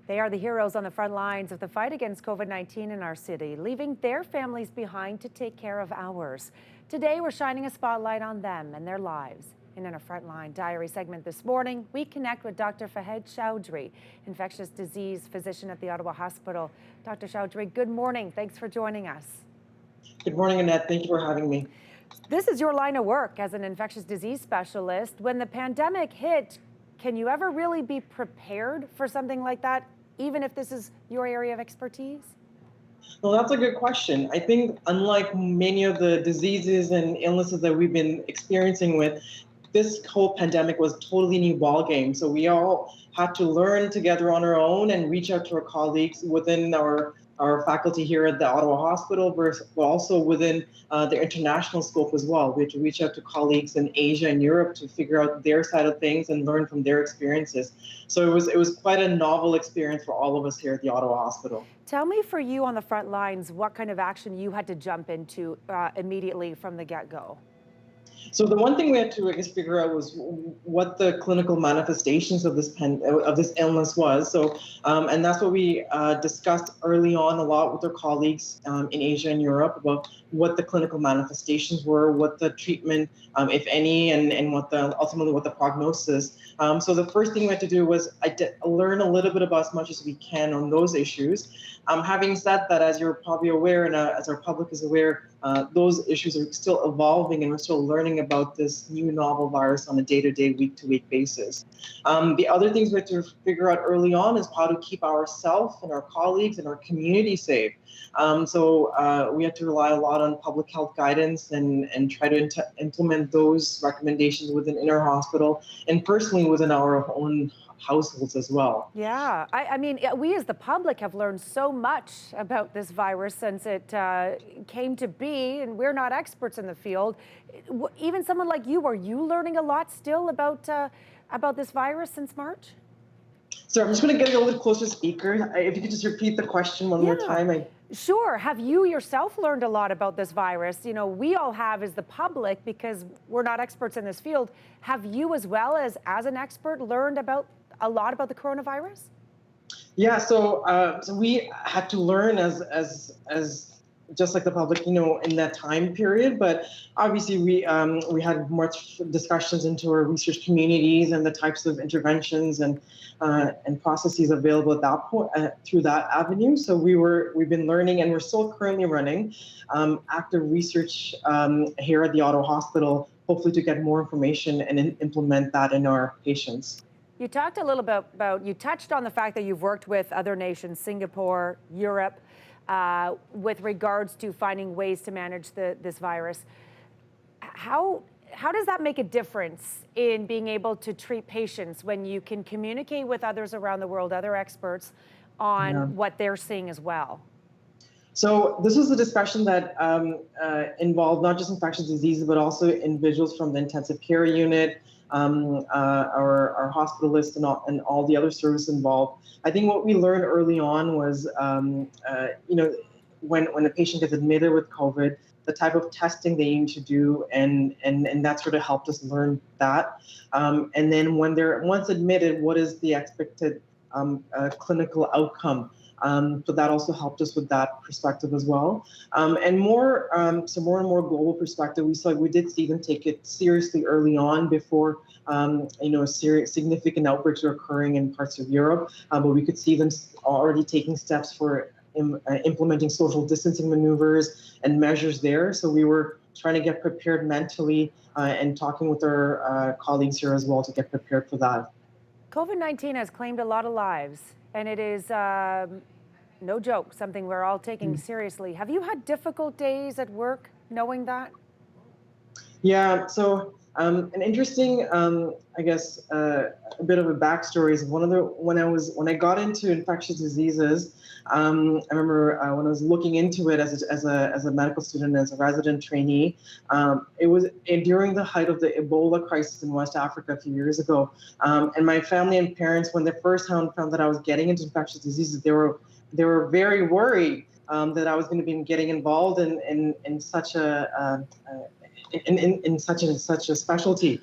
They are the heroes on the front lines of the fight against COVID-19 in our city, leaving their families behind to take care of ours. Today, we're shining a spotlight on them and their lives. In our Frontline Diary segment this morning, we connect with Dr. Fahad Chowdhury, infectious disease physician at the Ottawa Hospital. Dr. Chowdhury, good morning. Thanks for joining us. Good morning, Annette. Thank you for having me. This is your line of work as an infectious disease specialist. When the pandemic hit, can you ever really be prepared for something like that, even if this is your area of expertise? Well, that's a good question. I think unlike many of the diseases and illnesses that we've been experiencing with, this whole pandemic was totally new ballgame. So we all had to learn together on our own and reach out to our colleagues within our faculty here at the Ottawa Hospital, but also within the international scope as well. We had to reach out to colleagues in Asia and Europe to figure out their side of things and learn from their experiences. So it was quite a novel experience for all of us here at the Ottawa Hospital. Tell me, for you on the front lines, what kind of action you had to jump into immediately from the get-go? So the one thing we had to, I guess, figure out was what the clinical manifestations of this illness was. So, and that's what we discussed early on a lot with our colleagues in Asia and Europe about what the clinical manifestations were, what the treatment, if any, and ultimately what the prognosis. So the first thing we had to do was learn a little bit about as much as we can on those issues. Having said that, as you're probably aware, and as our public is aware, those issues are still evolving, and we're still learning about this new novel virus on a day-to-day, week-to-week basis. The other things we have to figure out early on is how to keep ourselves and our colleagues and our community safe. So we have to rely a lot on public health guidance and try to implement those recommendations in our hospital and personally within our own households as well. Yeah, I mean, we as the public have learned so much about this virus since it came to be, and we're not experts in the field. Even someone like you, are you learning a lot still about this virus since March? So I'm just going to get a little bit closer to speaker. If you could just repeat the question one more time. Sure. Have you yourself learned a lot about this virus? You know, we all have as the public because we're not experts in this field. Have you, as well as an expert, learned a lot about the coronavirus? Yeah, so we had to learn as just like the public, in that time period. But obviously, we had much discussions into our research communities and the types of interventions and processes available at that point through that avenue. So we've been learning, and we're still currently running active research here at the Ottawa Hospital, hopefully to get more information and implement that in our patients. You talked a little bit you touched on the fact that you've worked with other nations, Singapore, Europe, with regards to finding ways to manage this virus. How does that make a difference in being able to treat patients when you can communicate with others around the world, other experts, on what they're seeing as well? So this was a discussion that involved not just infectious diseases, but also individuals from the intensive care unit, our hospitalists, and all the other services involved. I think what we learned early on was, when a patient gets admitted with COVID, the type of testing they need to do, and that sort of helped us learn that. And then when they're once admitted, what is the expected clinical outcome? So that also helped us with that perspective as well. And more and more global perspective, we did see them take it seriously early on before, significant outbreaks were occurring in parts of Europe. But we could see them already taking steps for implementing social distancing maneuvers and measures there. So we were trying to get prepared mentally and talking with our colleagues here as well to get prepared for that. COVID-19 has claimed a lot of lives, and it is no joke, something we're all taking seriously. Have you had difficult days at work knowing that? Yeah, so an interesting, I guess, a bit of a backstory is when I got into infectious diseases, I remember when I was looking into it as a medical student, as a resident trainee, it was during the height of the Ebola crisis in West Africa a few years ago, and my family and parents, when they first found that I was getting into infectious diseases, they were very worried that I was going to be getting involved in such a in such a specialty.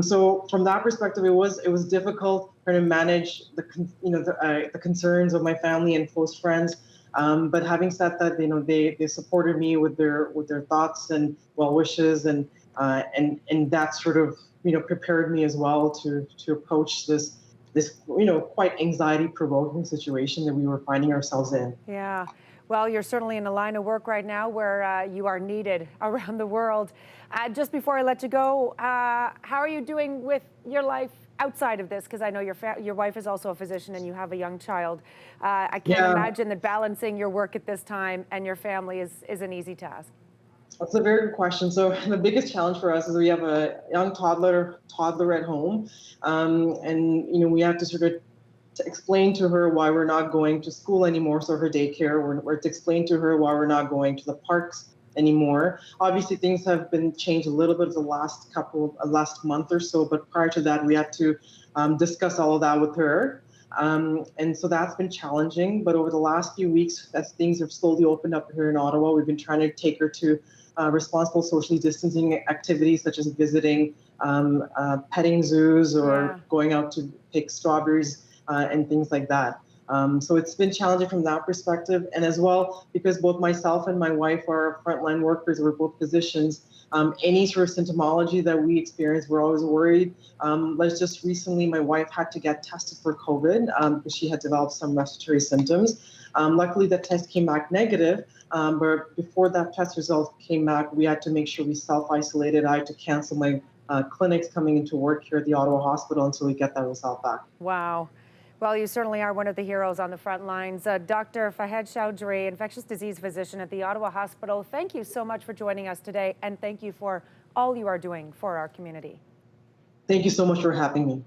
So from that perspective, it was difficult trying to manage the concerns of my family and close friends. But having said that, they supported me with their thoughts and well wishes, and that sort of prepared me as well to approach this quite anxiety provoking situation that we were finding ourselves in. Yeah. Well, you're certainly in a line of work right now where you are needed around the world. Just before I let you go, how are you doing with your life outside of this? Because I know your wife is also a physician and you have a young child. I can't Yeah. imagine that balancing your work at this time and your family is an easy task. That's a very good question. So the biggest challenge for us is we have a young toddler at home, and we have to sort of to explain to her why we're not going to school anymore. So her daycare, we're to explain to her why we're not going to the parks anymore. Obviously, things have been changed a little bit the last month or so, but prior to that, we had to discuss all of that with her. And so that's been challenging. But over the last few weeks, as things have slowly opened up here in Ottawa, we've been trying to take her to responsible socially distancing activities such as visiting petting zoos or going out to pick strawberries and things like that. So it's been challenging from that perspective. And as well, because both myself and my wife are frontline workers, we're both physicians, any sort of symptomology that we experience, we're always worried. Just recently, my wife had to get tested for COVID because she had developed some respiratory symptoms. Luckily, the test came back negative. But before that test result came back, we had to make sure we self-isolated. I had to cancel my clinics coming into work here at the Ottawa Hospital until we get that result back. Wow. Well, you certainly are one of the heroes on the front lines. Dr. Fahad Chowdhury, infectious disease physician at the Ottawa Hospital, thank you so much for joining us today, and thank you for all you are doing for our community. Thank you so much for having me.